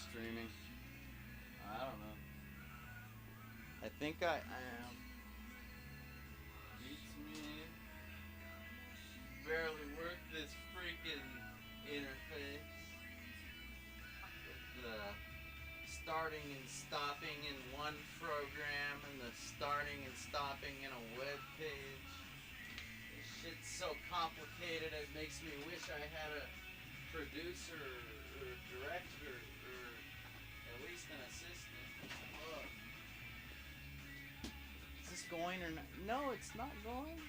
streaming. I don't know. I think I am. Beats me. Barely work this freaking interface with the starting and stopping in one program and the starting and stopping in a web page. This shit's so complicated it makes me wish I had a producer or director or at least an assistant. Ugh. Is this going or not? No, it's not going.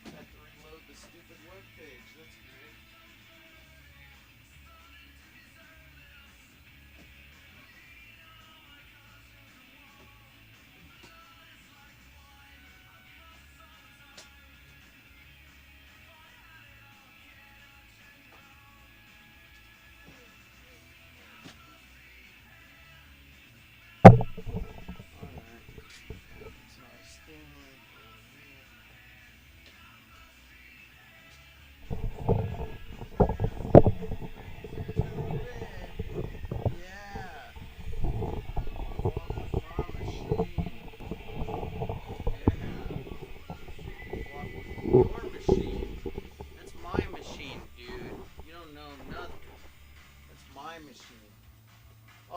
I have to reload the stupid web page. That's great.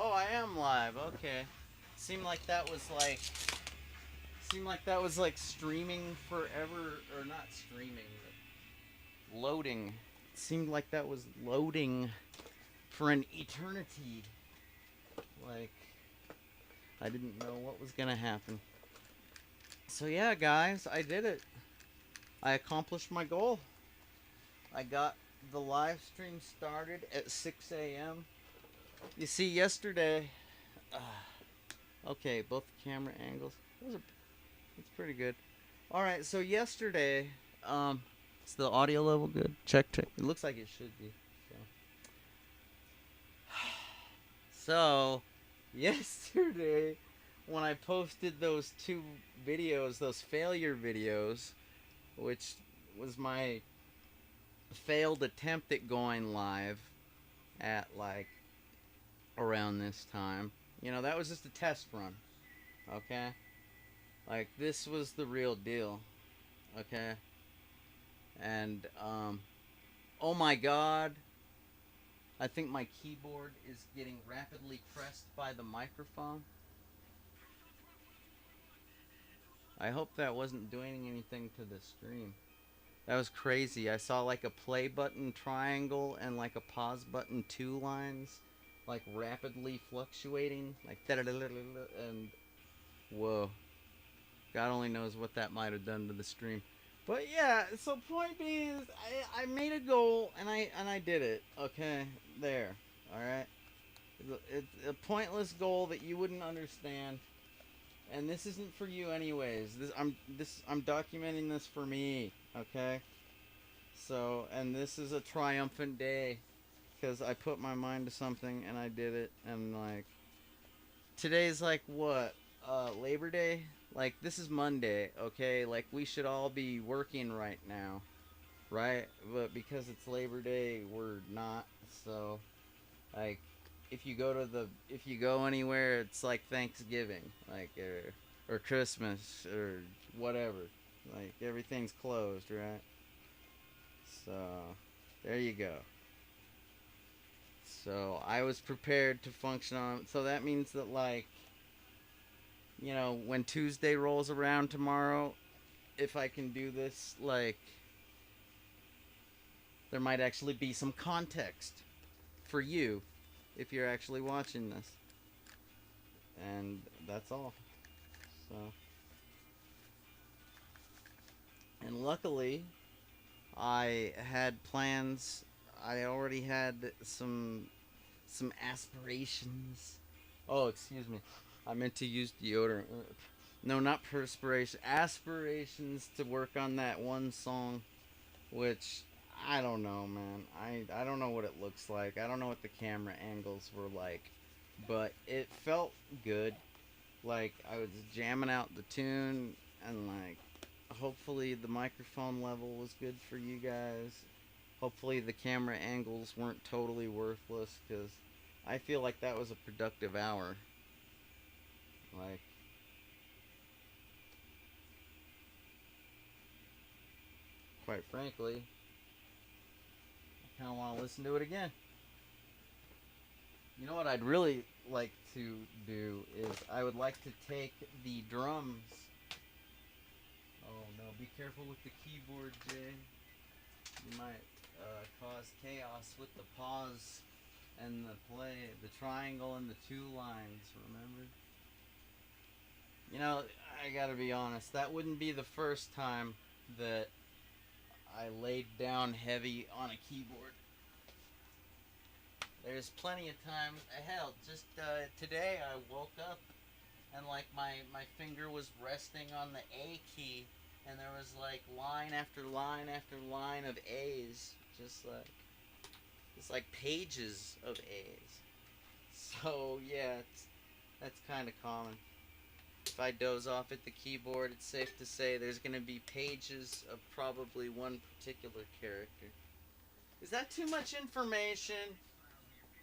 Oh, I am live. Okay. Seemed like that was like streaming forever or not streaming, but loading. Seemed like that was loading for an eternity. Like I didn't know what was going to happen. So yeah, guys, I did it. I accomplished my goal. I got the live stream started at 6 a.m. You see, yesterday, okay, both camera angles. It's pretty good. All right, so yesterday, is the audio level good? Check, check. It looks like it should be. So yesterday, when I posted those two videos, those failure videos, which was my failed attempt at going live at like around this time. You know, that was just a test run. Okay? Like this was the real deal. Okay? And oh my god, I think my keyboard is getting rapidly pressed by the microphone. I hope that wasn't doing anything to the stream. That was crazy. I saw like a play button triangle and like a pause button 2 lines like rapidly fluctuating like and whoa. God only knows what that might have done to the stream. But yeah, so point being is I made a goal and I did it. Okay, there. All right. It's a pointless goal that you wouldn't understand, and this isn't for you anyways. I'm documenting this for me. Okay. So and this is a triumphant day because I put my mind to something and I did it and like today's like what Labor Day. Like this is Monday, okay? Like we should all be working right now, right? But because it's Labor Day, we're not. So, like, if you go anywhere, it's like Thanksgiving, like or Christmas or whatever. Like everything's closed, right? So, there you go. So I was prepared to function on. So that means that like when Tuesday rolls around tomorrow, if I can do this, like, there might actually be some context for you if you're actually watching this. And that's all. So, and luckily, I had plans. I already had some aspirations. Oh, excuse me. I meant to use deodorant. No, not perspiration. Aspirations to work on that one song, which I don't know, man. I don't know what it looks like. I don't know what the camera angles were like, but it felt good. Like I was jamming out the tune, and like hopefully the microphone level was good for you guys. Hopefully the camera angles weren't totally worthless, because I feel like that was a productive hour. Like, quite frankly, I kind of want to listen to it again. You know what I'd really like to do is I would like to take the drums. Oh no, be careful with the keyboard, Jay. You might cause chaos with the pause and the play, the triangle and the two lines, remember? You know, I gotta be honest, that wouldn't be the first time that I laid down heavy on a keyboard. There's plenty of times, hell, just today I woke up and like my finger was resting on the A key and there was like line after line after line of A's, just like, it's like pages of A's. So yeah, that's kind of common. If I doze off at the keyboard, it's safe to say there's going to be pages of probably one particular character. Is that too much information?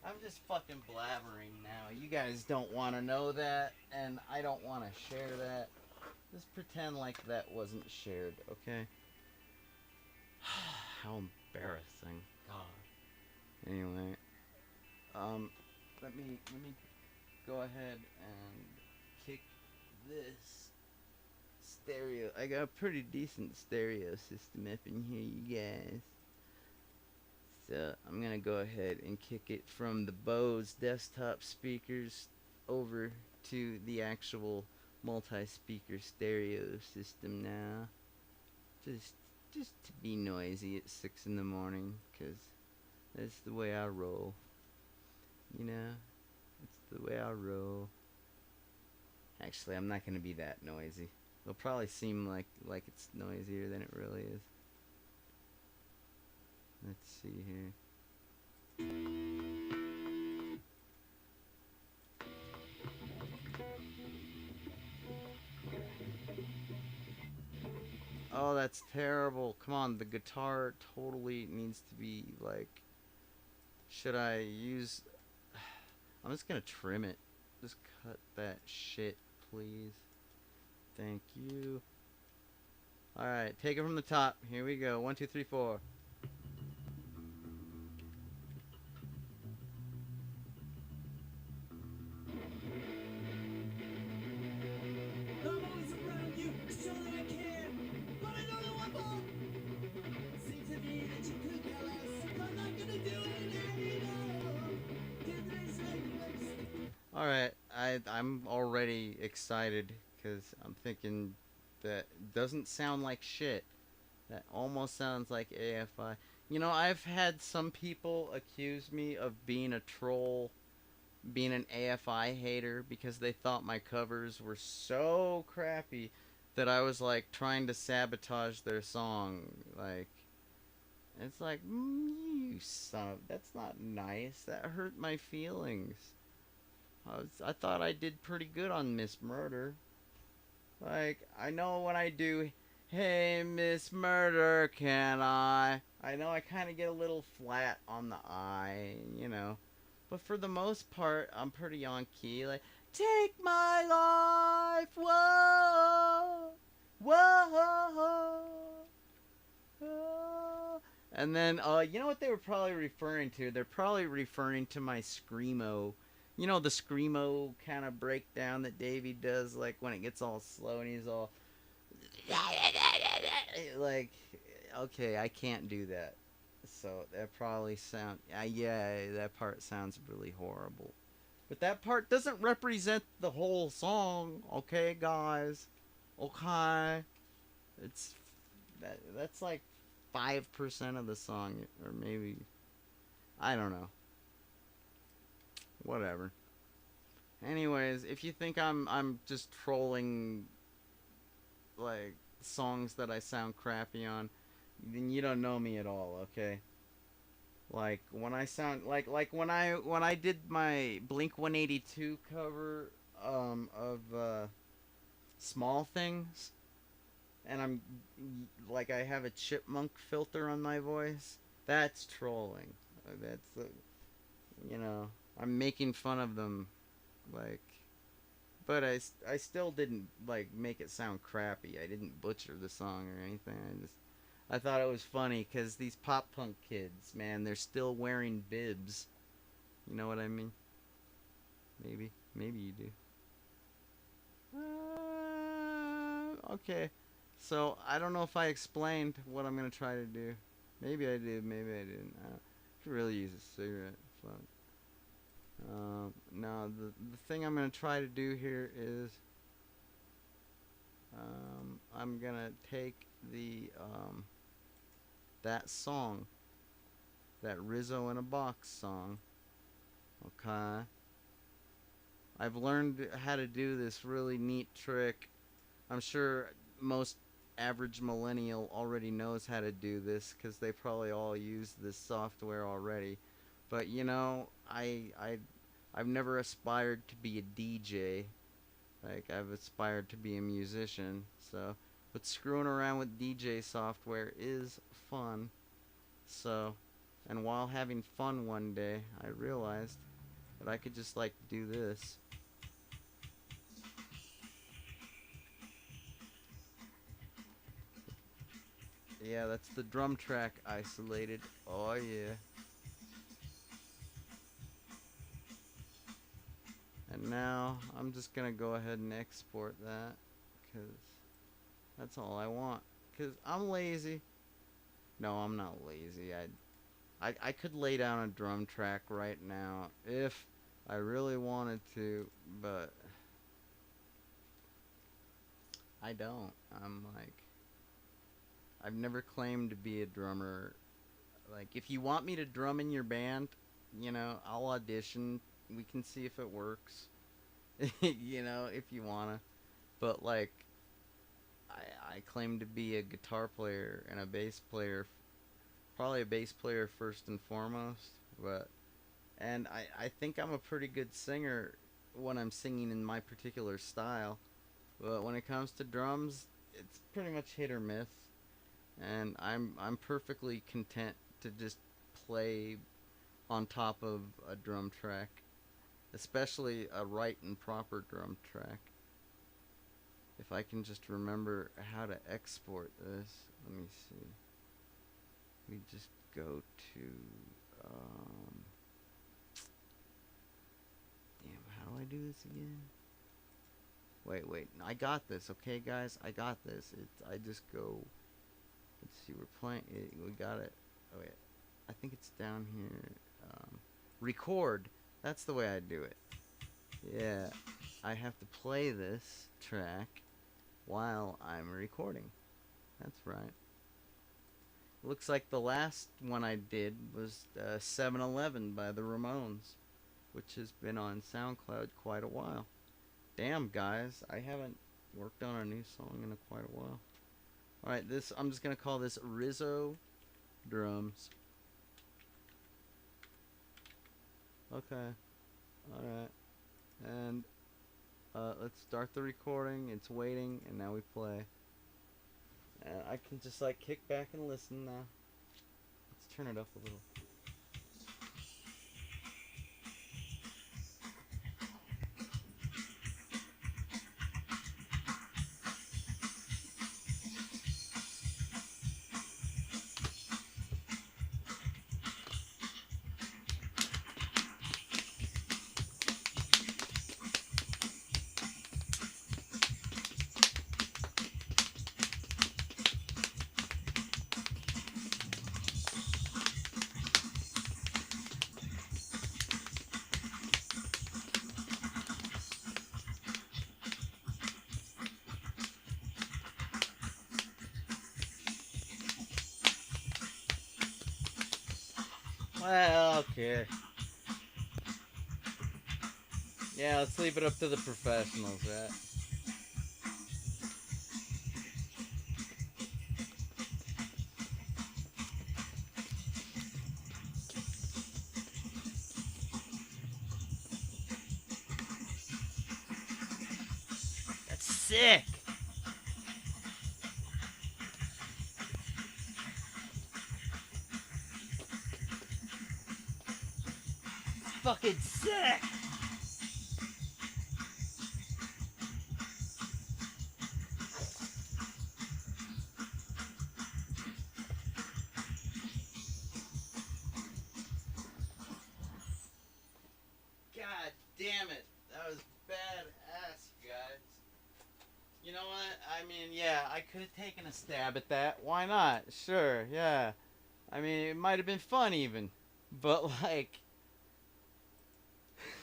I'm just fucking blabbering now. You guys don't want to know that, and I don't want to share that. Just pretend like that wasn't shared, okay? How embarrassing. God. Anyway, let me go ahead and kick this stereo. I got a pretty decent stereo system up in here, you guys. So I'm gonna go ahead and kick it from the Bose desktop speakers over to the actual multi-speaker stereo system now. Just just to be noisy at 6 in the morning, 'cause that's the way I roll. You know, it's the way I roll. Actually, I'm not gonna be that noisy. It'll probably seem like it's noisier than it really is. Let's see here. Oh, that's terrible. Come on, the guitar totally needs to be like. Should I use. I'm just gonna trim it. Just cut that shit, please. Thank you. Alright, take it from the top. Here we go. 1, 2, 3, 4. Alright, I'm already excited because I'm thinking that doesn't sound like shit. That almost sounds like AFI. You know, I've had some people accuse me of being a troll, being an AFI hater, because they thought my covers were so crappy that I was like trying to sabotage their song. Like, it's like, you son of. That's not nice. That hurt my feelings. I thought I did pretty good on Miss Murder. Like, I know when I do, hey, Miss Murder, can I? I know I kind of get a little flat on the I, you know. But for the most part, I'm pretty on key. Like, take my life, whoa, whoa, whoa. And then, you know what they were probably referring to? They're probably referring to my screamo. You know the screamo kind of breakdown that Davey does, like when it gets all slow and he's all like, okay, I can't do that. So that probably yeah, that part sounds really horrible. But that part doesn't represent the whole song, okay, guys? Okay, it's that's like 5% of the song, or maybe I don't know. Whatever. Anyways, if you think I'm just trolling like songs that I sound crappy on, then you don't know me at all, okay? Like when I sound like when I did my Blink 182 cover of Small Things, and I'm like I have a chipmunk filter on my voice. That's trolling. That's you know. I'm making fun of them, like, but I still didn't like make it sound crappy. I didn't butcher the song or anything. I thought it was funny because these pop punk kids, man, they're still wearing bibs. You know what I mean? Maybe you do. Okay. So I don't know if I explained what I'm gonna try to do. Maybe I did. Maybe I didn't. I could really use a cigarette. Fuck. Now the thing I'm gonna try to do here is I'm gonna take the that song, that Rizzo in a Box song. Okay. I've learned how to do this really neat trick. I'm sure most average millennial already knows how to do this because they probably all use this software already. But you know, I've never aspired to be a DJ. Like I've aspired to be a musician. So, but screwing around with DJ software is fun. So, and while having fun one day, I realized that I could just like do this. Yeah, that's the drum track isolated. Oh yeah. And now I'm just gonna go ahead and export that because that's all I want. Because I'm lazy. No, I'm not lazy. I could lay down a drum track right now if I really wanted to, but I don't. I'm like, I've never claimed to be a drummer. Like, if you want me to drum in your band, you know, I'll audition. We can see if it works. You know, if you wanna. But like, I claim to be a guitar player and a bass player, probably a bass player first and foremost. But and I think I'm a pretty good singer when I'm singing in my particular style. But when it comes to drums, it's pretty much hit or miss. And I'm perfectly content to just play on top of a drum track, especially a right and proper drum track. If I can just remember how to export this, let me see. We just go to, damn, how do I do this again? Wait, I got this, okay, guys, I got this. I just go. Let's see, we're playing. We got it. Oh wait, I think it's down here. Record. That's the way I do it. Yeah, I have to play this track while I'm recording. That's right. Looks like the last one I did was 7-Eleven by the Ramones, which has been on SoundCloud quite a while. Damn, guys, I haven't worked on a new song in quite a while. Alright, this I'm just gonna call this Rizzo Drums. Okay. Alright. And let's start the recording. It's waiting, and now we play. And I can just like kick back and listen now. Let's turn it up a little. Well, okay. Yeah, let's leave it up to the professionals, right? That's sick. fucking sick. God damn it. That was badass, you guys. You know what? I mean, yeah, I could have taken a stab at that. Why not? Sure, yeah. I mean, it might have been fun even. But, like,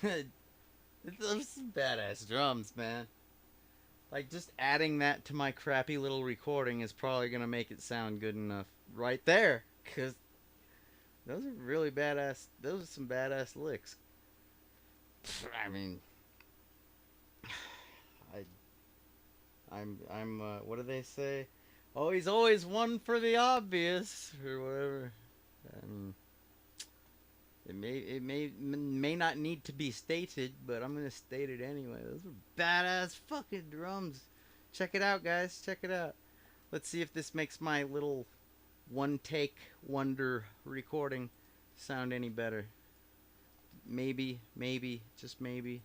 those some badass drums, man. Like, just adding that to my crappy little recording is probably going to make it sound good enough right there. Because those are really badass. Those are some badass licks. I mean, I what do they say? Oh, he's always one for the obvious or whatever. I mean, it may not need to be stated, but I'm gonna state it anyway. Those are badass fucking drums. Check it out, guys. Check it out. Let's see if this makes my little one take wonder recording sound any better. Maybe, just maybe.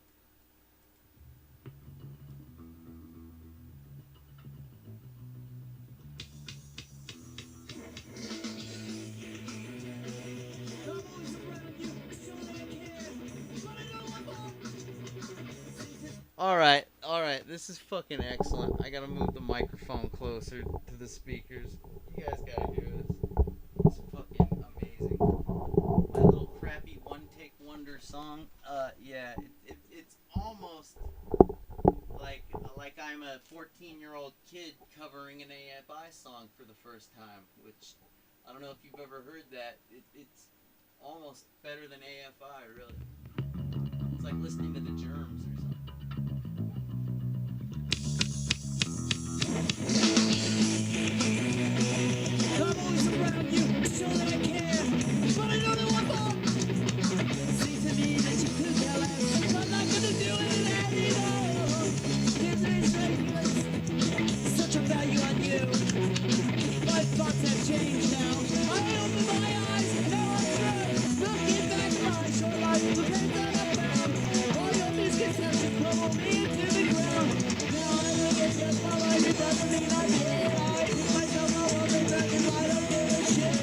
Alright, this is fucking excellent. I gotta move the microphone closer to the speakers. You guys gotta hear this. It's fucking amazing. My little crappy one take wonder song. Yeah, it's almost like I'm a 14-year-old kid covering an AFI song for the first time, which I don't know if you've ever heard that. It's almost better than AFI, really. It's like listening to the Germs or something. I'm always around you, so that I care, but I don't know what for. Seems to me that you could tell us, I'm not gonna do it anymore. There's a such a value on you. My thoughts have changed now. I open my eyes, now I'm through. Looking back, my short life, the pain that I found. All your misconceptions crumble me into the ground. Now I look at just my life, it doesn't mean I did. I pick myself up on the ground and I don't give a shit.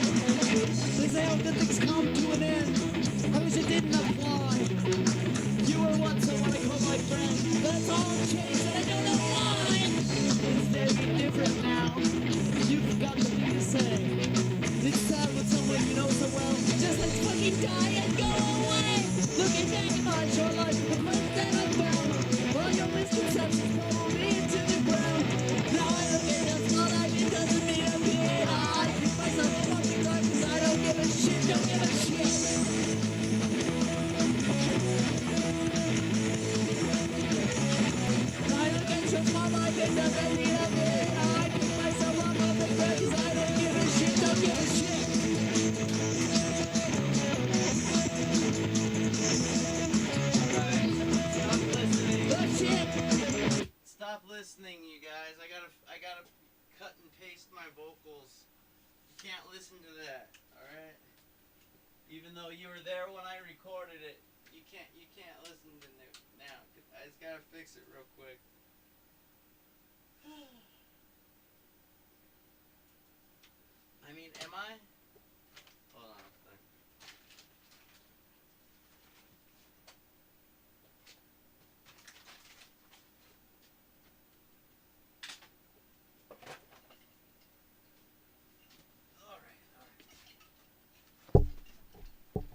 They say how good things come to an end. I wish it didn't apply. You were once someone I called my friend. That's all changed and I don't know why. It's very different now. You forgot the thing to say. It's sad when someone you know so well just let's fucking die and go away. Looking back at my short life, the quest that I found. All your misconceptions pull me into the ground. Now I look at just my life, it doesn't mean a bit. I keep myself a fucking life 'cause I don't give a shit, don't give a shit. I look at just my life, it doesn't mean a bit. I keep myself up on the ground 'cause I don't give a shit, don't give a shit. Stop listening, you guys. I gotta cut and paste my vocals. You can't listen to that, alright? Even though you were there when I recorded it, you can't listen to it now. I just gotta fix it real quick. I mean, am I? Hold on a second.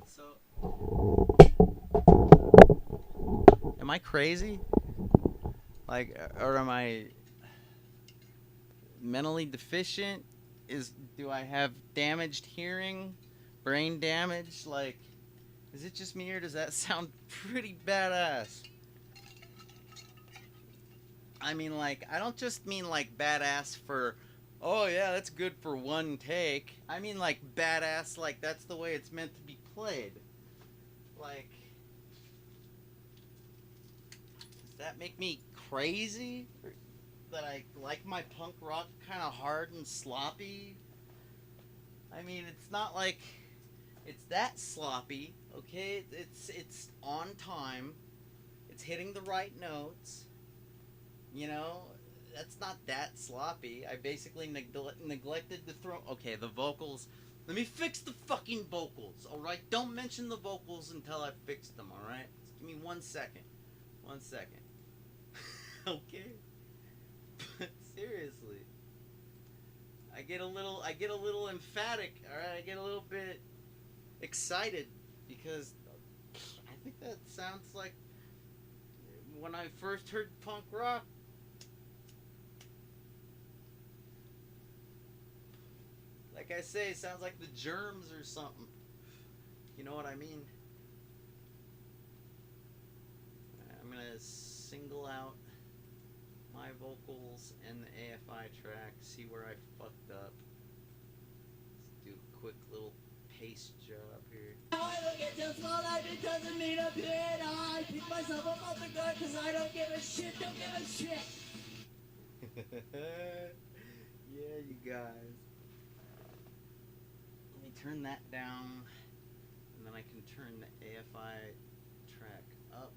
So, am I crazy? Like, or am I mentally deficient? Do I have damaged hearing? Brain damage? Like, is it just me or does that sound pretty badass? I mean, like, I don't just mean like badass for, oh yeah, that's good for one take. I mean like badass, like that's the way it's meant to be played. Like, does that make me crazy? That I like my punk rock kind of hard and sloppy? I mean, it's not like It's that sloppy, okay? It's on time. It's hitting the right notes. You know, that's not that sloppy. I basically neglected to throw. Okay, the vocals. Let me fix the fucking vocals, alright? Don't mention the vocals until I fix them, alright? Give me 1 second. 1 second. Okay? But seriously. I get a little emphatic, alright? I get a little bit excited because I think that sounds like when I first heard punk rock. Like I say, it sounds like the Germs or something. You know what I mean? I'm gonna single out my vocals and the AFI track, see where I fucked up. Let's do a quick little paste job here. I look at this small life, it doesn't mean a bit. I pick myself up off the ground because I don't give a shit, don't give a shit. Yeah, you guys. Let me turn that down, and then I can turn the AFI track up.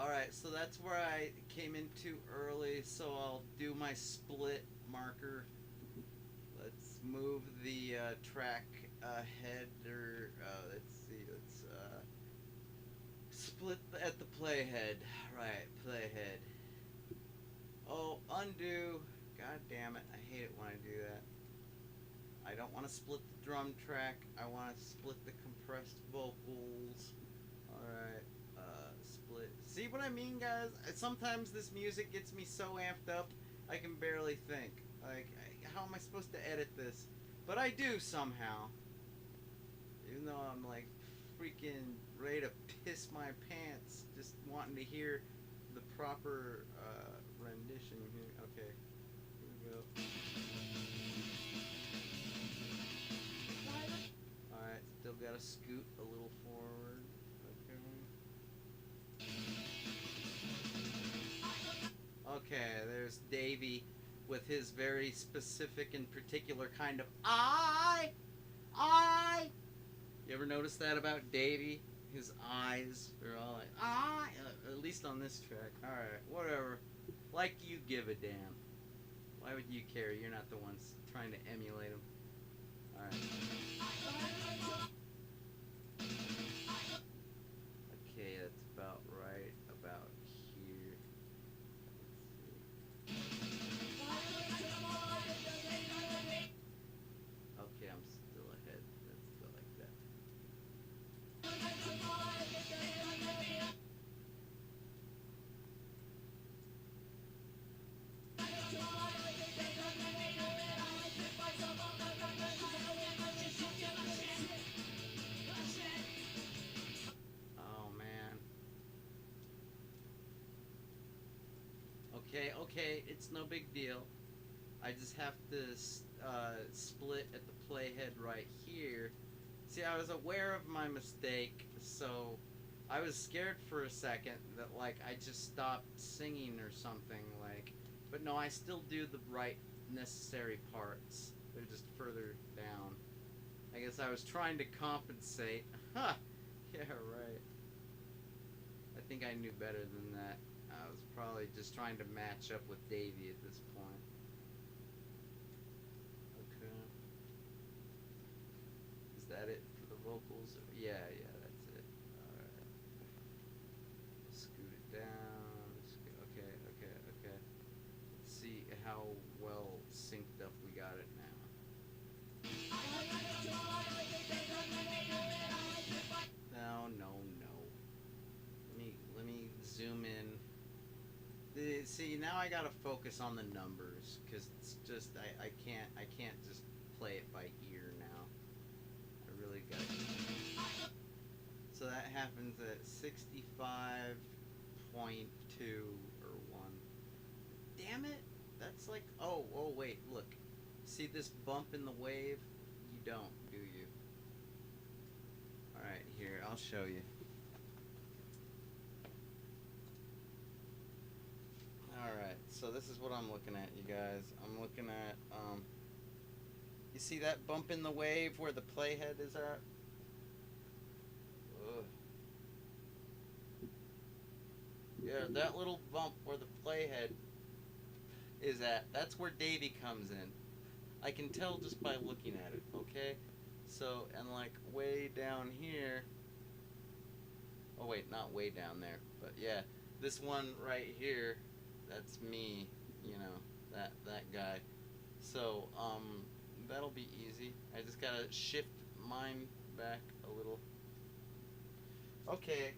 Alright, so that's where I came in too early, so I'll do my split marker. Let's move the track header. Let's see, let's split at the playhead. Right, playhead. Oh, undo. God damn it, I hate it when I do that. I don't want to split the drum track, I want to split the compressed vocals. Alright. Split. See what I mean, guys? Sometimes this music gets me so amped up, I can barely think. Like, how am I supposed to edit this? But I do somehow. Even though I'm like freaking ready to piss my pants, just wanting to hear the proper rendition here. Okay, here we go. Alright, still gotta scoot a little forward. Okay, there's Davey with his very specific and particular kind of I. You ever notice that about Davey? His eyes are all like I. At least on this track. All right, whatever. Like you give a damn. Why would you care? You're not the ones trying to emulate him. All right. Okay, that's about right. About here. Okay, I'm still ahead. Let's go like that. Oh man. Okay, it's no big deal. I just have to split at the playhead right here. See, I was aware of my mistake, so I was scared for a second that like I just stopped singing or something like, but no, I still do the right necessary parts. They're just further down. I guess I was trying to compensate. Huh. Yeah, right. I think I knew better than that. I was probably just trying to match up with Davey at this point. Okay. Is that it for the vocals? Yeah, that's it. Alright. Scoot it down. Okay. Let's see how well synced up we got it now. No. Let me zoom in. See, now I gotta focus on the numbers because it's just I can't just play it by ear now. I really gotta. So that happens at 65.2 or 1. damn it. That's like, oh wait, look. See this bump in the wave? You don't, do you? Alright, here, I'll show you. Alright, so this is what I'm looking at, you guys. I'm looking at, you see that bump in the wave where the playhead is at? Ugh. Yeah, that little bump where the playhead is at, that's where Davey comes in. I can tell just by looking at it, okay? So, and like way down here, oh wait, not way down there, but yeah, this one right here, that's me, you know, that guy. So, that'll be easy. I just gotta shift mine back a little. Okay.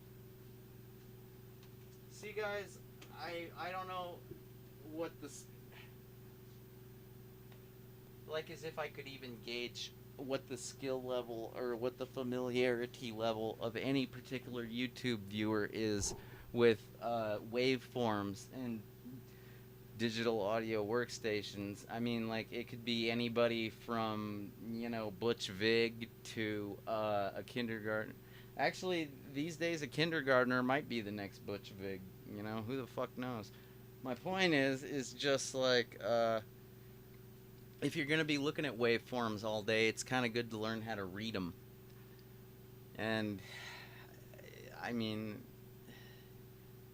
See, guys, I don't know what this, like, as if I could even gauge what the skill level or what the familiarity level of any particular YouTube viewer is with waveforms and digital audio workstations. I mean, like, it could be anybody from, you know, Butch Vig to a kindergarten. Actually, these days, a kindergartner might be the next Butch Vig. You know, who the fuck knows? My point is just like, if you're going to be looking at waveforms all day, it's kind of good to learn how to read them. And, I mean,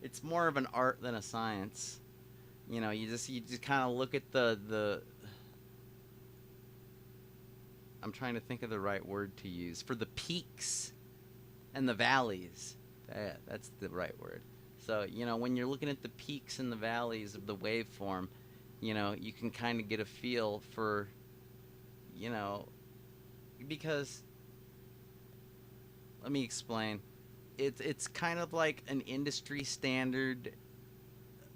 it's more of an art than a science. You know, you just kind of look at the I'm trying to think of the right word to use for the peaks and the valleys. That's the right word. So, you know, when you're looking at the peaks and the valleys of the waveform, you know, you can kind of get a feel for, you know, because let me explain. It's kind of like an industry standard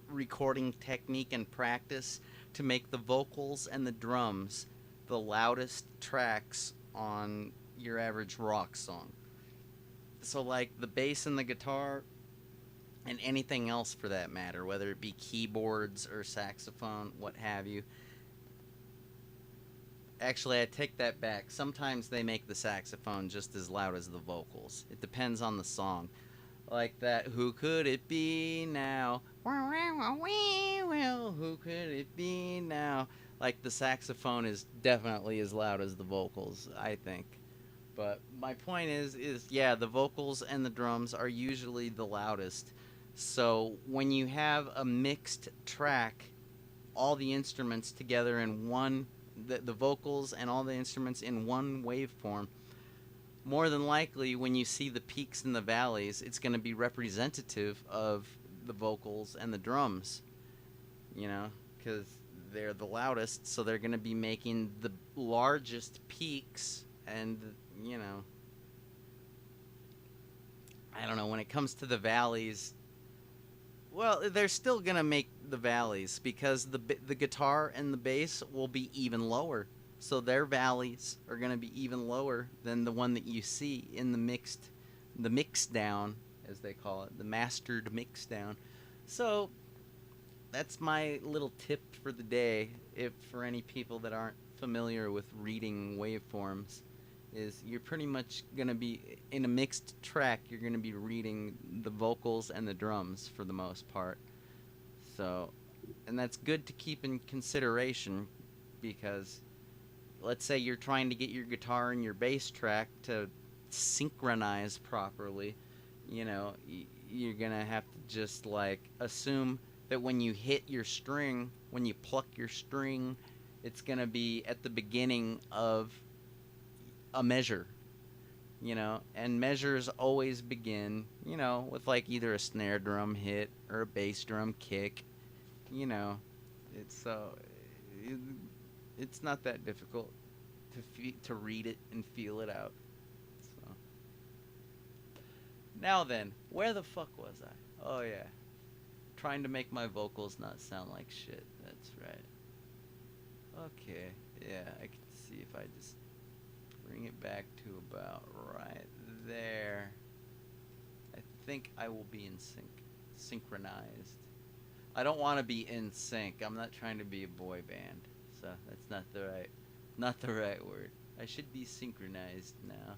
recording technique and practice to make the vocals and the drums the loudest tracks on your average rock song. So like the bass and the guitar and anything else for that matter, whether it be keyboards or saxophone, what have you. Actually, I take that back. Sometimes they make the saxophone just as loud as the vocals. It depends on the song. Like that, who could it be now? Who could it be now? Like the saxophone is definitely as loud as the vocals, I think. But my point is yeah, the vocals and the drums are usually the loudest. So when you have a mixed track, all the instruments together in one, the vocals and all the instruments in one waveform, more than likely when you see the peaks and the valleys, it's going to be representative of the vocals and the drums, you know, because they're the loudest, so they're going to be making the largest peaks. And, you know, I don't know, when it comes to the valleys, well, they're still going to make the valleys because the guitar and the bass will be even lower. So their valleys are going to be even lower than the one that you see in the mix down, as they call it, the mastered mix down. So that's my little tip for the day, if for any people that aren't familiar with reading waveforms, is you're pretty much going to be, in a mixed track, you're going to be reading the vocals and the drums for the most part. So, and that's good to keep in consideration because let's say you're trying to get your guitar and your bass track to synchronize properly, you know, you're going to have to just like assume that when you hit your string, when you pluck your string, it's going to be at the beginning of a measure, you know, and measures always begin, you know, with like either a snare drum hit or a bass drum kick, you know. It's not that difficult to read it and feel it out. So now then, where the fuck was I? Oh yeah, trying to make my vocals not sound like shit. That's right. Okay, yeah, I can see if I just bring it back to about right there. I think I will be in synchronized. I don't want to be in sync. I'm not trying to be a boy band, so that's not the right word. I should be synchronized now.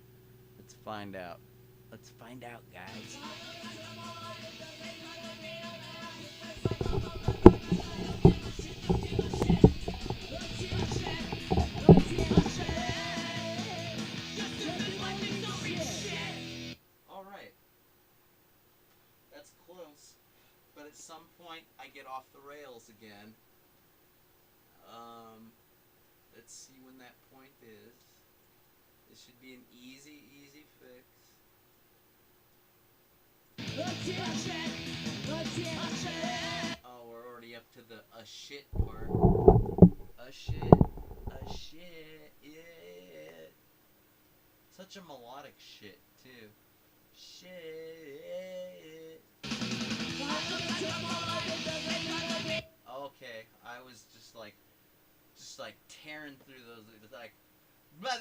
Let's find out. Let's find out, guys. All right, that's close, but at some point I get off the rails again. Um, let's see when that point is. This should be an easy fix. Oh, we're already up to the a shit part. A shit, yeah. Such a melodic shit, too. Shit. Okay, I was just like tearing through those, like, but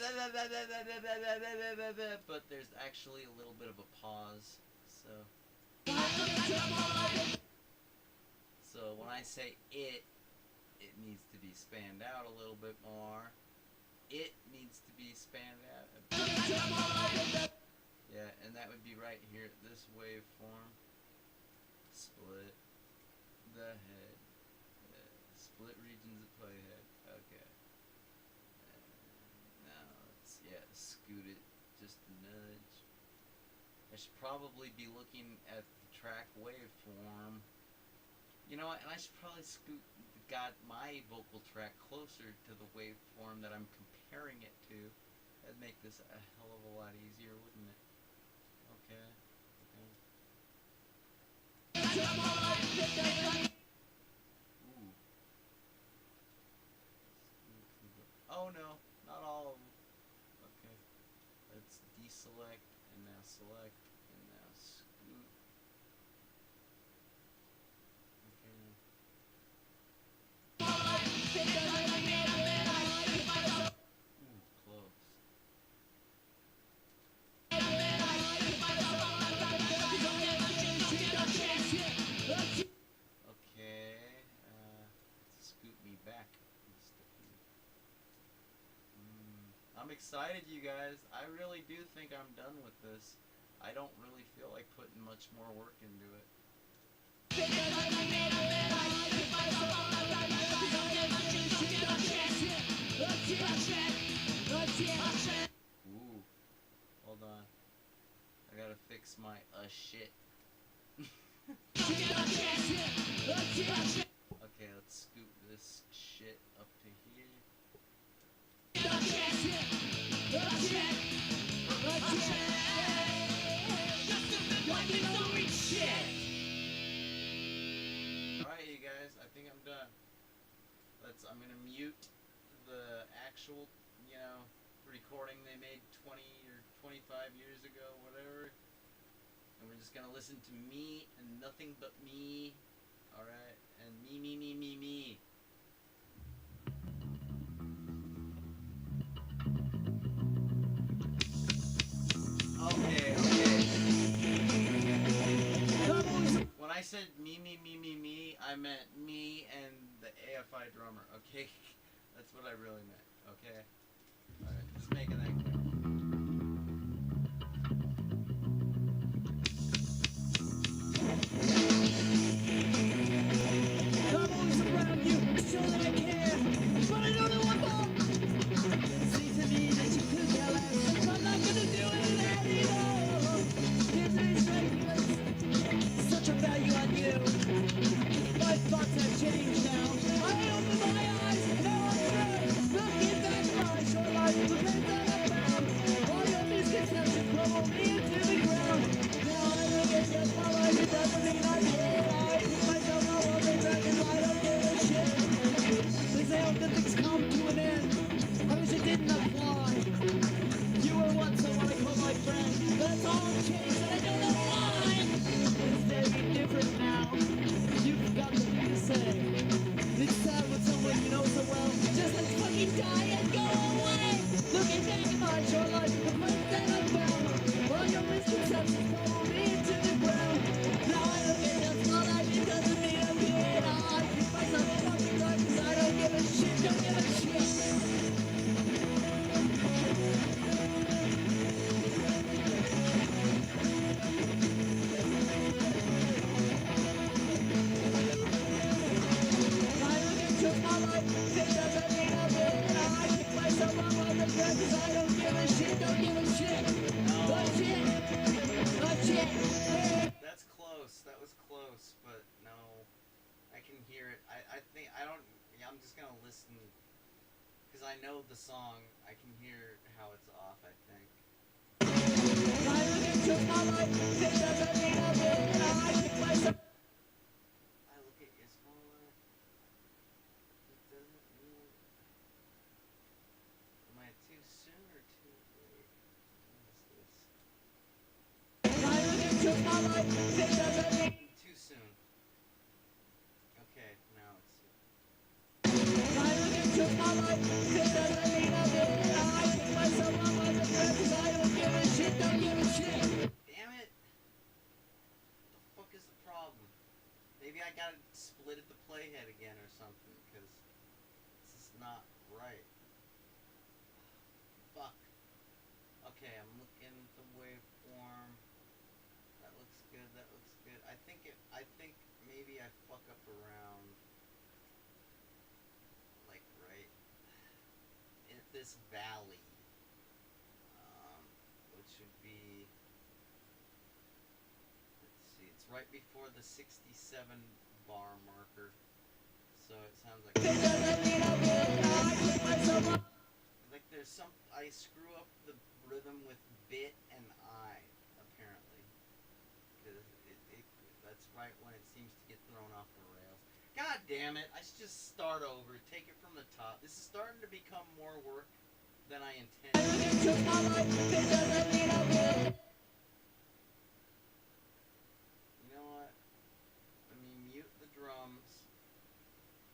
there's actually a little bit of a pause, so when I say it needs to be spanned out a little bit more. It needs to be spanned out. Yeah, and that would be right here, this waveform. Split the head. Split regions of playhead. Okay. Now let's, scoot it just a nudge. I should probably be looking at the track waveform. You know what? And I should probably got my vocal track closer to the waveform that I'm comparing it to. That'd make this a hell of a lot easier, wouldn't it? Okay. Ooh. Oh no, not all of them. Okay. Let's deselect and now select and now scoot. I'm excited, you guys. I really do think I'm done with this. I don't really feel like putting much more work into it. Ooh, hold on. I gotta fix my shit. Okay, let's scoop this shit up to here. Alright, you guys, I think I'm done. I'm gonna mute the actual, recording they made 20 or 25 years ago, whatever. And we're just gonna listen to me and nothing but me. Alright, and me. Okay. When I said me, I meant me and the AFI drummer, okay? That's what I really meant, okay? Alright, just making that clear. I'm always around you, so that I care, but I don't know what for. It seems to me that you could care less, so I'm not gonna do it anymore. Here's a ridiculous, such a value on you. My thoughts have changed now. I open my eyes, now I'm through. Looking back, my short life depends on a found. All your misconceptions blow me into the ground. Now I look at just my life, it doesn't mean I did. I think myself, I won't be back, cause I don't give a shit. Please, I hope that things come to an end. I wish it didn't apply. You were once someone I called my friend, but it's all changed and I don't know why. It's very different now. You've got nothing to say. It's sad when someone you know so well just let's fucking die and go away. Looking back at my short life, the place that I found. All your misconceptions follow me into the ground. Now I look at just my life, it doesn't mean I'm good. That's close. That was close, but no. I can hear it. I think I don't. Yeah, I'm just gonna listen because I know the song. I can hear how it's off. I think. I look at your small light. It doesn't mean. Am I too soon or too late? What is this? Too soon. Okay, now it's. Damn it! What the fuck is the problem? Maybe I gotta split at the playhead again or something, because this is not right. Fuck. Okay, I'm looking at the waveform. That looks good, that looks good. I think maybe I fuck up around, like, right in this valley. Which would be, let's see, it's right before the 67 bar marker. So it sounds like there's some. I screw up the rhythm with bit and I, apparently. Because that's right when it seems to get thrown off the rails. God damn it, I should just start over, take it from the top. This is starting to become more work than I intended. You know what? Let me mute the drums,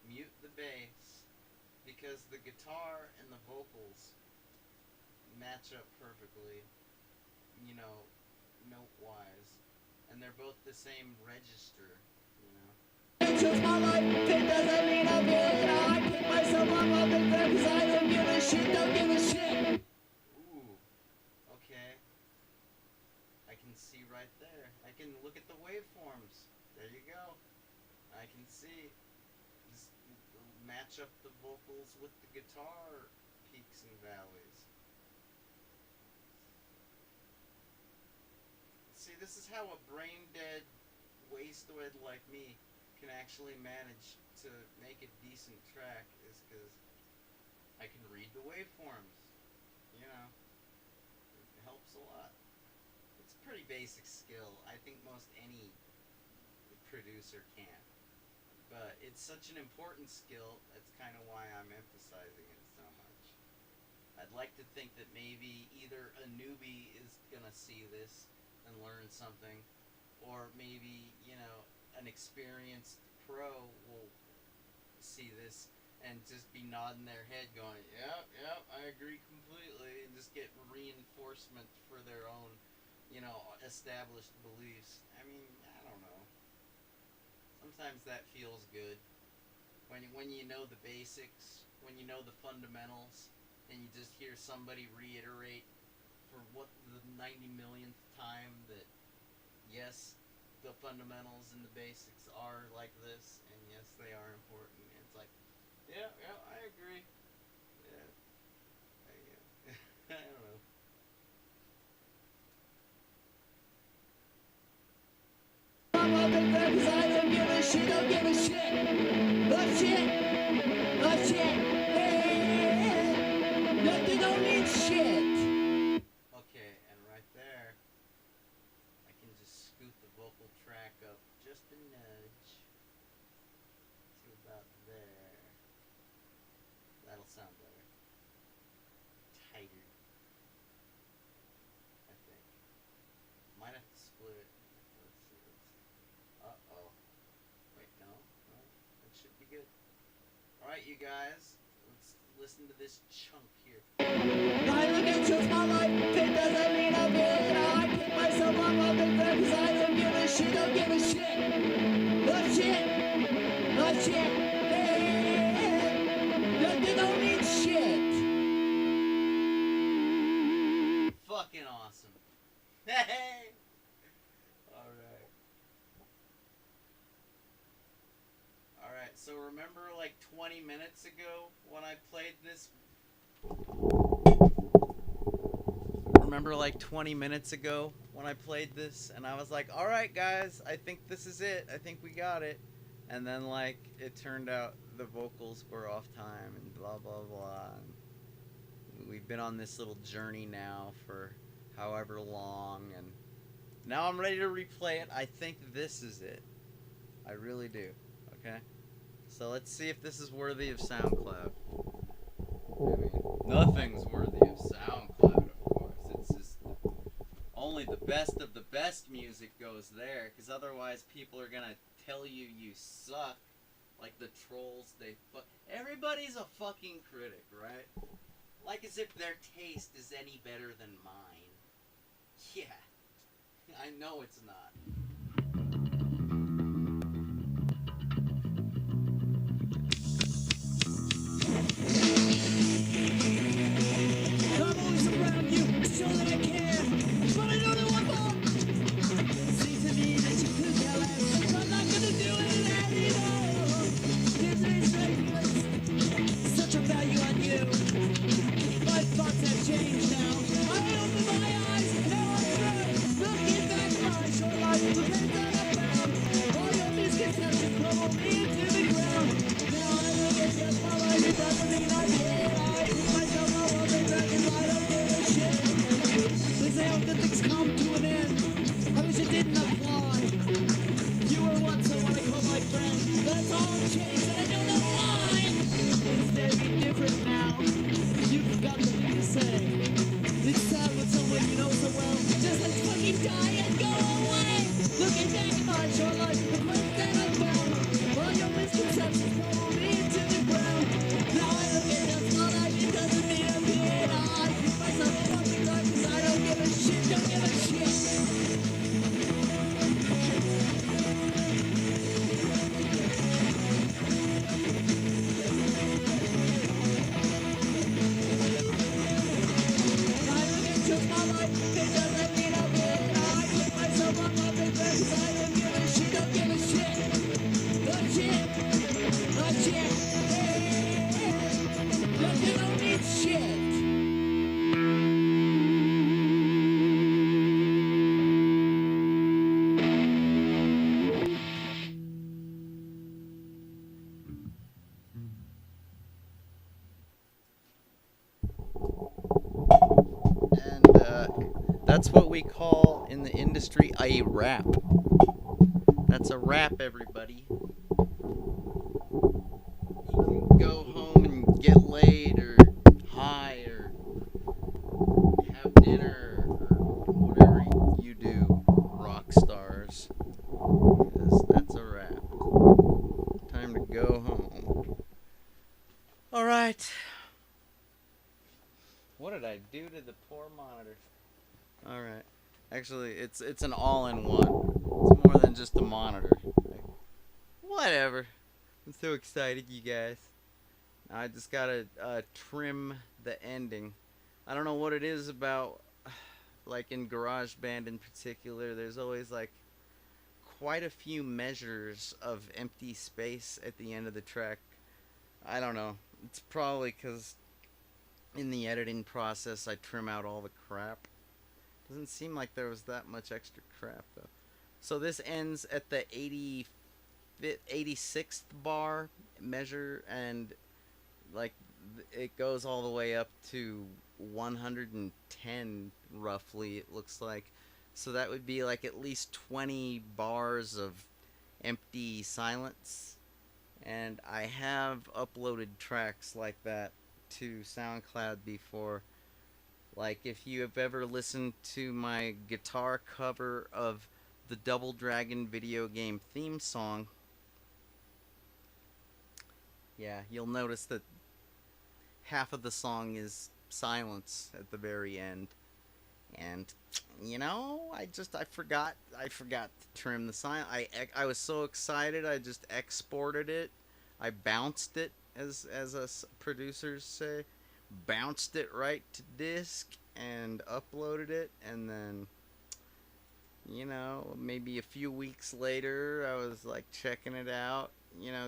mute the bass, because the guitar and the vocals match up perfectly, you know, note-wise. And they're both the same register, you know. Ooh, okay. I can see right there. I can look at the waveforms. There you go. I can see. Just match up the vocals with the guitar peaks and valleys. See, this is how a brain-dead wasteoid like me can actually manage to make a decent track, is because I can read the waveforms. You know, it helps a lot. It's a pretty basic skill. I think most any producer can. But it's such an important skill, that's kind of why I'm emphasizing it so much. I'd like to think that maybe either a newbie is going to see this and learn something, or maybe, you know, an experienced pro will see this and just be nodding their head going, yep, I agree completely, and just get reinforcement for their own, you know, established beliefs. I mean, I don't know. Sometimes that feels good. When you know the basics, when you know the fundamentals, and you just hear somebody reiterate for what the 90 millionth time that, yes, the fundamentals and the basics are like this, and yes, they are important. It's like, yeah, I agree. Yeah, I don't know. Okay, and right there, I can just scoot the vocal track up just a nudge to about there. That'll sound better. Tighter, I think. Might have to split it. Let's see. Uh-oh. Wait, no? That should be good. Alright, you guys. Let's listen to this chunk here. I look into my life, it doesn't mean I'm good. I pick myself up on the ground because I don't give a shit, don't give a shit. Not shit. Nothing don't mean shit. Fucking awesome. Hey! Alright. Alright, so remember like 20 minutes ago when I played this remember like 20 minutes ago when I played this, and I was like, all right, guys, I think this is it. I think we got it. And then, like, it turned out the vocals were off time and blah, blah, blah. And we've been on this little journey now for however long, and now I'm ready to replay it. I think this is it. I really do. Okay? So let's see if this is worthy of SoundCloud. I mean, nothing's worthy of SoundCloud, of course. It's just only the best of the best music goes there, because otherwise people are gonna tell you you suck, like the trolls. Everybody's a fucking critic, right? Like as if their taste is any better than mine. Yeah, I know it's not. I'm always around you, show that I care, but I don't know what for. Seems to me that you could care less. I'm not gonna do it anymore. Misery's reckless, such a value on you. My thoughts have changed now. I open my eyes, now I'm through. Looking back, my short life, the place that I found. All your misconceptions crumble me into the ground. Now I look at just my life, it doesn't mean I did. I pick myself up on the ground 'cause I don't give a shit. They say all good things come to an end. I wish it didn't apply. You were once someone I called my friend. That's all changed and I don't know why. Instead, be different now. You've got nothing to say. It's sad when someone you know so well just let's fucking die and go away. Looking back at my short life, the place that I found. All your misconceptions pull me into the ground. Now I look at just my life, it doesn't mean a bit. I pick myself up off the ground 'cause I don't give a shit, don't give a shit. I look at just my life, it doesn't mean a bit. I pick myself up off the ground 'cause I don't give a shit, don't give a shit. Oh shit, oh shit, hey, look, you don't need shit. And that's what we call in the industry a rap. That's a rap, everybody. You can go home and get laid or high or have dinner or whatever you do, rock stars. 'Cause that's a wrap. Time to go home. Alright. What did I do to the poor monitor? Alright. Actually, it's an all-in-one. It's more than just a monitor. Like, whatever. I'm so excited, you guys. I just gotta trim the ending. I don't know what it is about, like in GarageBand in particular. There's always like quite a few measures of empty space at the end of the track. I don't know. It's probably because in the editing process I trim out all the crap. Doesn't seem like there was that much extra crap though. So this ends at the 86th bar measure, and like it goes all the way up to 110 roughly, it looks like. So that would be like at least 20 bars of empty silence. And I have uploaded tracks like that to SoundCloud before. Like if you have ever listened to my guitar cover of the Double Dragon video game theme song, yeah, you'll notice that half of the song is silence at the very end. And I forgot to trim the silence. I was so excited, I just exported it. I bounced it, as us producers say, bounced it right to disk and uploaded it, and then maybe a few weeks later I was like checking it out,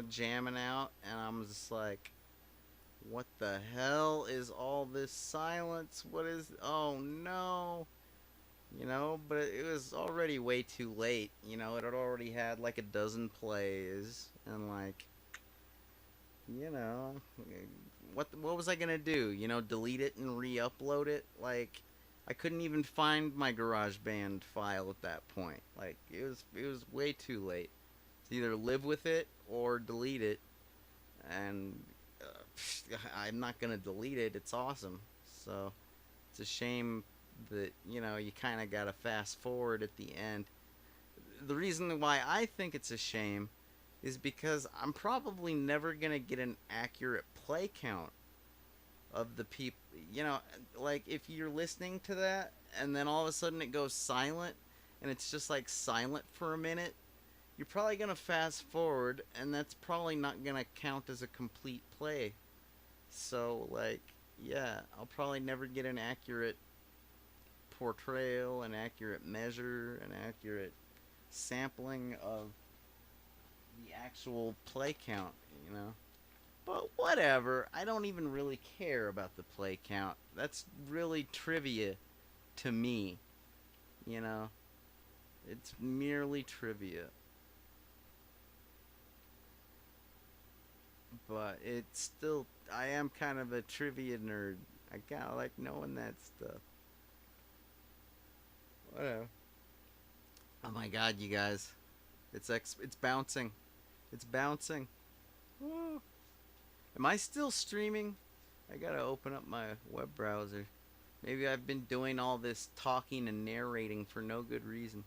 jamming out, and I'm just like, What the hell is all this silence? What is. Oh no. But it was already way too late. It had already had like a dozen plays. And, like, you know, what was I gonna do? Delete it and re-upload it? Like, I couldn't even find my GarageBand file at that point. Like, it was way too late. To either live with it or delete it, and I'm not gonna delete it. It's awesome. So it's a shame that you kind of gotta fast forward at the end. The reason why I think it's a shame is because I'm probably never gonna get an accurate play count of the people. Like, if you're listening to that and then all of a sudden it goes silent and it's just like silent for a minute, you're probably gonna fast forward, and that's probably not gonna count as a complete play. So, like, yeah, I'll probably never get an accurate portrayal, an accurate measure, an accurate sampling of the actual play count. But whatever, I don't even really care about the play count. That's really trivia to me, you know? It's merely trivia. But it's still, I am kind of a trivia nerd. I kind of like knowing that stuff. Whatever. Oh my god, you guys. It's bouncing. It's bouncing. Woo. Am I still streaming? I gotta open up my web browser. Maybe I've been doing all this talking and narrating for no good reason.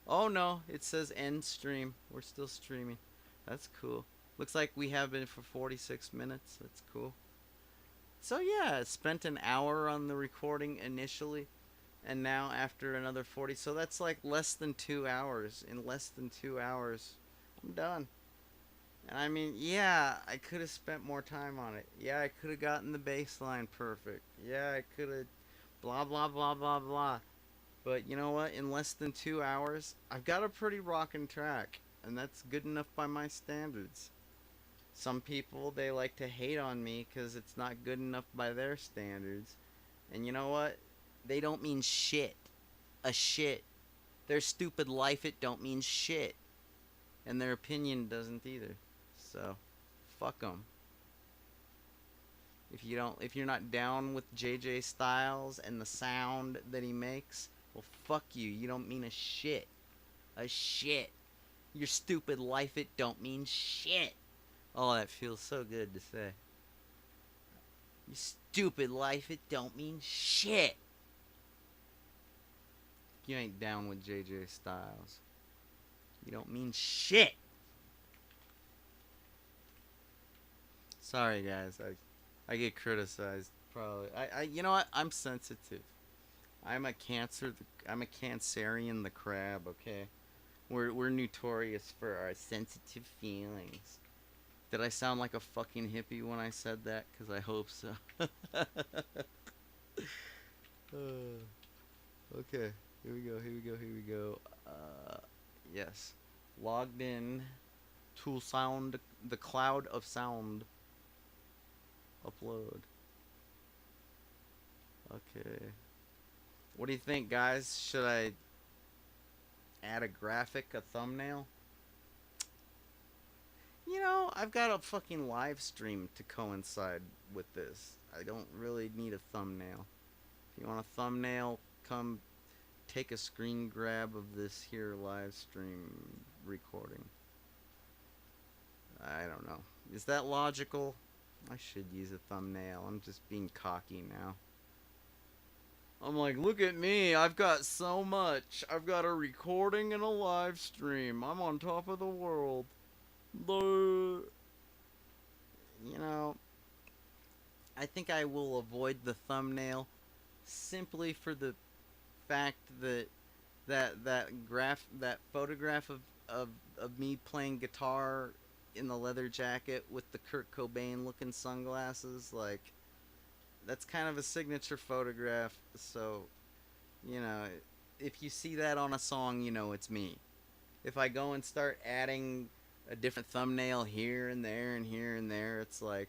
Oh no, it says end stream. We're still streaming. That's cool. Looks like we have been for 46 minutes. That's cool. So yeah, I spent an hour on the recording initially, and now after another 40. So that's like less than 2 hours. In less than 2 hours, I'm done. And I mean, yeah, I could have spent more time on it. Yeah, I could have gotten the bass line perfect. Yeah, I could have blah blah blah blah blah. But you know what? In less than 2 hours, I've got a pretty rockin' track, and that's good enough by my standards. Some people, they like to hate on me because it's not good enough by their standards. And you know what? They don't mean shit. A shit. Their stupid life, it don't mean shit. And their opinion doesn't either. So, fuck them. If you're not down with JJ Styles and the sound that he makes, well, fuck you. You don't mean a shit. A shit. Your stupid life, it don't mean shit. Oh, that feels so good to say. You stupid life, it don't mean shit. You ain't down with JJ Styles. You don't mean shit. Sorry, guys. I get criticized probably. You know what? I'm sensitive. I'm a cancer. I'm a cancerian, the crab. Okay, we're notorious for our sensitive feelings. Did I sound like a fucking hippie when I said that? Cause I hope so. Okay, here we go. Here we go. Here we go. Yes, logged in to sound the cloud of sound. Upload. Okay. What do you think, guys? Should I add a graphic, a thumbnail? I've got a fucking live stream to coincide with this. I don't really need a thumbnail. If you want a thumbnail, come take a screen grab of this here live stream recording. I don't know. Is that logical? I should use a thumbnail. I'm just being cocky now. I'm like, look at me. I've got so much. I've got a recording and a live stream. I'm on top of the world. The you know, I think I will avoid the thumbnail simply for the fact that that photograph of me playing guitar in the leather jacket with the Kurt Cobain looking sunglasses, like, that's kind of a signature photograph. So, you know, if you see that on a song, it's me. If I go and start adding a different thumbnail here and there and here and there, it's like,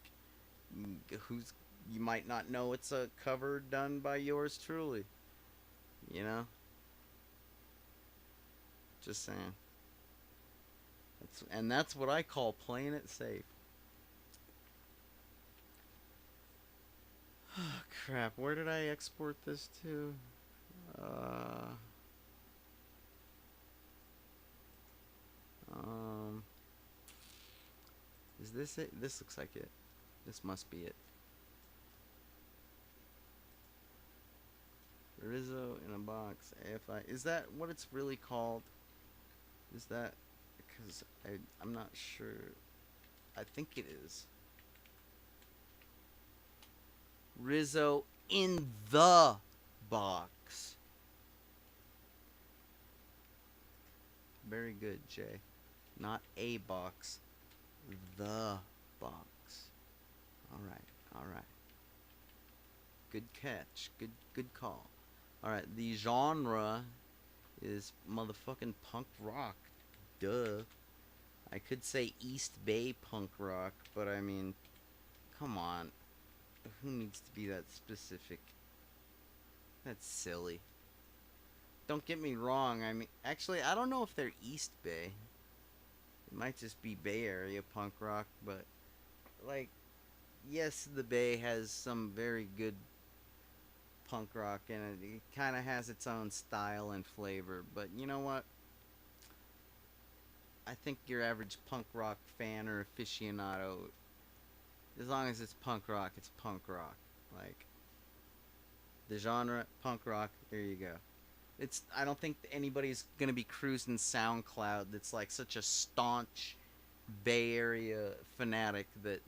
who's you might not know it's a cover done by yours truly. You know, just saying. That's what I call playing it safe. Oh, crap. Where did I export this to? Uh, um, is this it? This looks like it. This must be it. Rizzo in a box. AFI. Is that what it's really called? Is that because I'm not sure. I think it is. Rizzo in the box. Very good, Jay. Not a box. The box. Alright, alright. Good catch. Good call. Alright, the genre is motherfucking punk rock. Duh. I could say East Bay punk rock, but I mean, come on. Who needs to be that specific? That's silly. Don't get me wrong. I mean, actually, I don't know if they're East Bay. It might just be Bay Area punk rock, but like, yes, the Bay has some very good punk rock in it. It kind of has its own style and flavor, but you know what? I think your average punk rock fan or aficionado, as long as it's punk rock, it's punk rock. Like, the genre, punk rock, there you go. It's I don't think anybody's gonna be cruising SoundCloud that's like such a staunch Bay Area fanatic that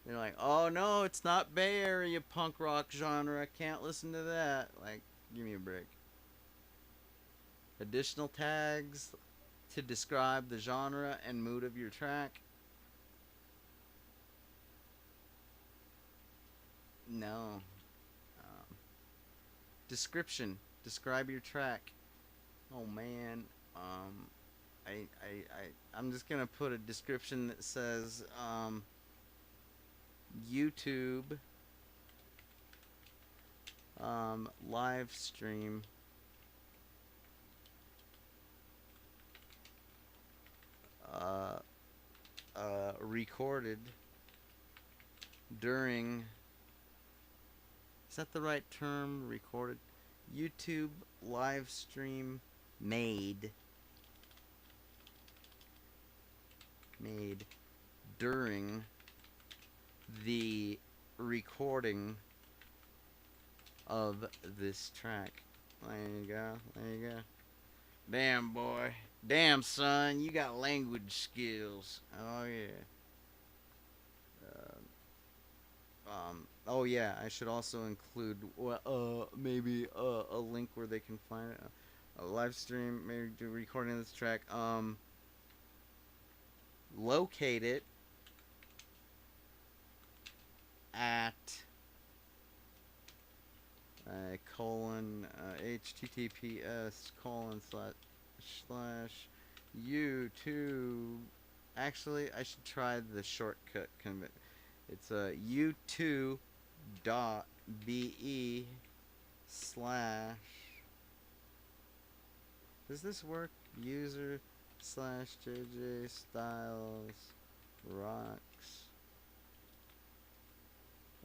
they're like, oh no, it's not Bay Area punk rock genre. I can't listen to that. Like, give me a break. Additional tags to describe the genre and mood of your track. No. Description. Describe your track. Oh man. I'm just gonna put a description that says YouTube live stream uh, recorded during. Is that the right term? Recorded. YouTube live stream made during the recording of this track. There you go. There you go. Damn, boy. Damn, son. You got language skills. Oh, yeah. Oh, yeah. I should also include, maybe a link where they can find it. A live stream, maybe do recording this track. Locate it at https // YouTube. Actually, I should try the shortcut. It's youtube.be/ Does this work? User / JJ Styles Rocks.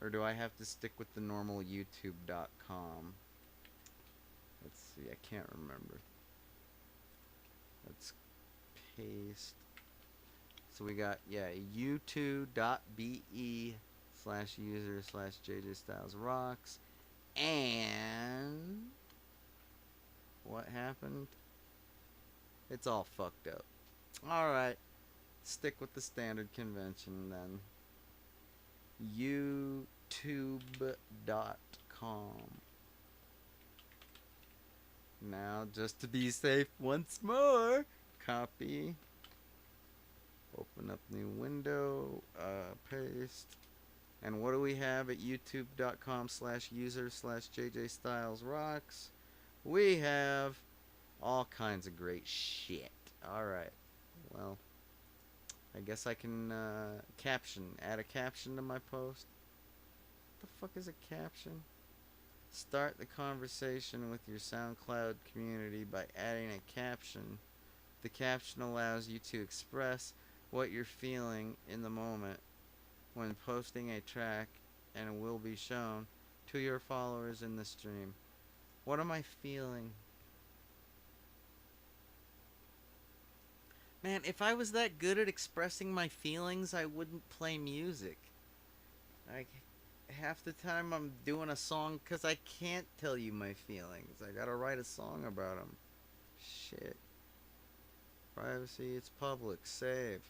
Or do I have to stick with the normal youtube.com? Let's see, I can't remember. Let's paste. So we got, yeah, youtube.be/ user / JJ Styles Rocks. And what happened? It's all fucked up. Alright. Stick with the standard convention then. youtube.com. Now, just to be safe once more, copy. Open up new window. Paste. And what do we have at youtube.com / user / JJ Styles Rocks? We have all kinds of great shit. Alright. Well, I guess I can add a caption to my post. the fuck is a caption? Start the conversation with your SoundCloud community by adding a caption. The caption allows you to express what you're feeling in the moment when posting a track and will be shown to your followers in the stream. What am I feeling? Man, if I was that good at expressing my feelings, I wouldn't play music. Like, half the time I'm doing a song because I can't tell you my feelings. I gotta write a song about them. Shit. Privacy, it's public. Save.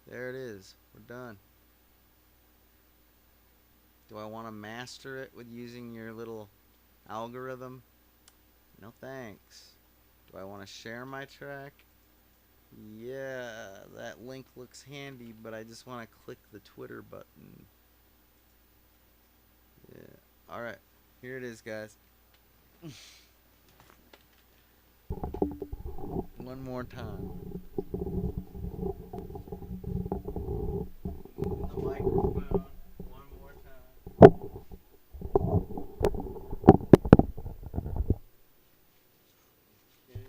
There it is. We're done. Do I want to master it with using your little algorithm? No thanks. Do I want to share my track? Yeah, that link looks handy, but I just want to click the Twitter button. Yeah. Alright, here it is, guys. One more time. The microphone. One more time. Okay.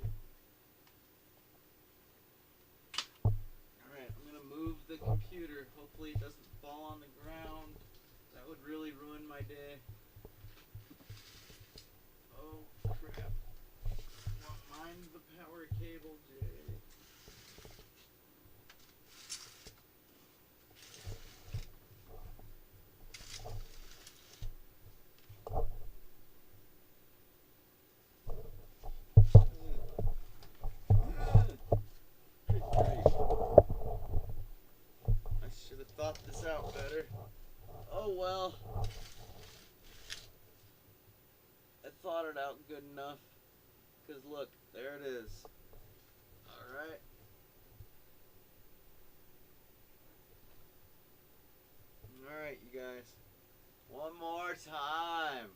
Alright, I'm gonna move the computer. Hopefully it doesn't fall on the ground. That would really ruin my day. Oh crap. Don't mind the power cable, Jay. I should have thought this out better. Oh well. I thought it out good enough. Cause look, there it is. Alright. Alright, you guys. One more time.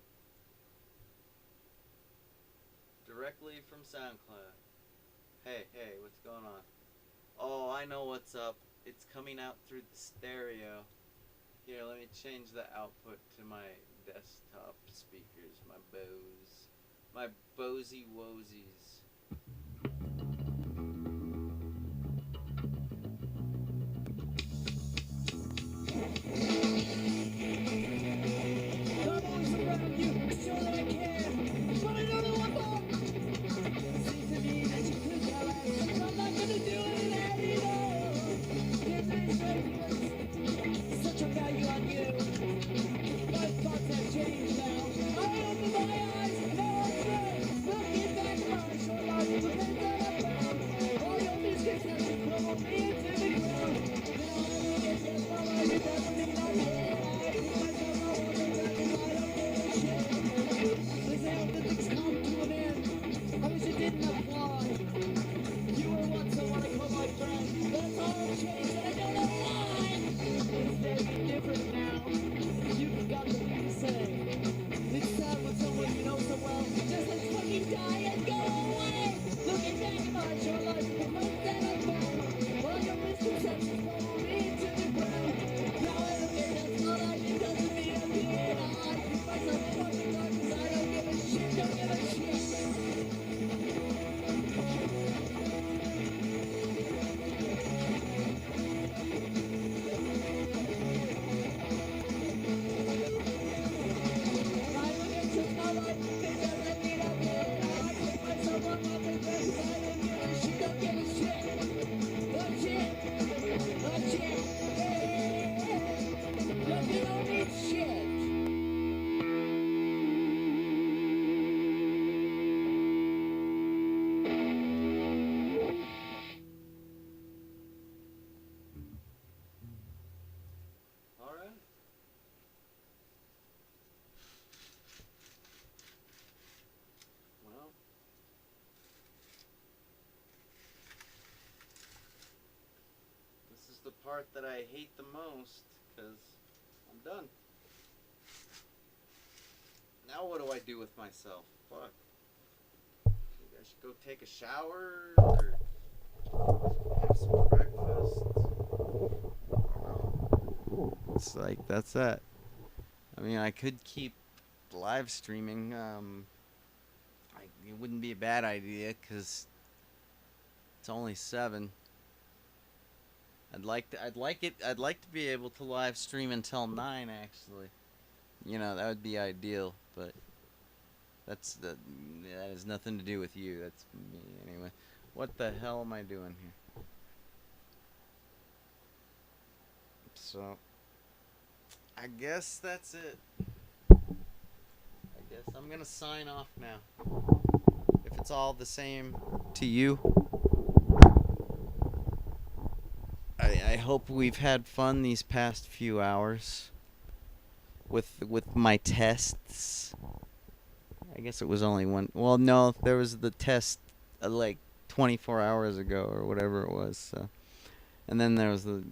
Directly from SoundCloud. Hey, what's going on? Oh, I know what's up. It's coming out through the stereo. Here, let me change the output to my desktop speakers, my Bose. My Bosey Wozies. I'm always around you, sure that I care, but I don't know what for. Seems to me that you could tell us, but I'm not gonna do it anymore. There's a such a value on you. My thoughts have changed now. I open my eyes, now I'm free. Looking back on my short life, the things that I found. All your misconceptions throw me into the ground. Now I look at this, my life, it doesn't mean I'm here. I keep myself out on the ground 'cause I don't give a shit. They say all good things come to an end. I wish it didn't apply. You were once someone I called my friend. That's all changed, and I don't know why. It's very different now. You've got nothing to say. It's sad when someone you know so well just lets fucking die and go away. Looking back at my short life, the months that I've known, all your misconceptions follow me to the ground. Now I look at that's all I did doesn't mean I'm here. I keep myself up in the dark 'cause I don't give a shit, don't give a shit. Alright. Well. This is the part that I hate the most, because I'm done. Now what do I do with myself? Fuck. Maybe I should go take a shower, or have some breakfast. I don't know. It's like, that's that. I mean, I could keep live streaming. It wouldn't be a bad idea because it's only 7. I'd like to be able to live stream until 9. Actually, that would be ideal. But that has nothing to do with you. That's me anyway. What the hell am I doing here? So, I guess that's it. I guess I'm gonna sign off now. If it's all the same to you, I hope we've had fun these past few hours with my tests. I guess it was only one. Well, no, there was the test like 24 hours ago or whatever it was. So. And then there was the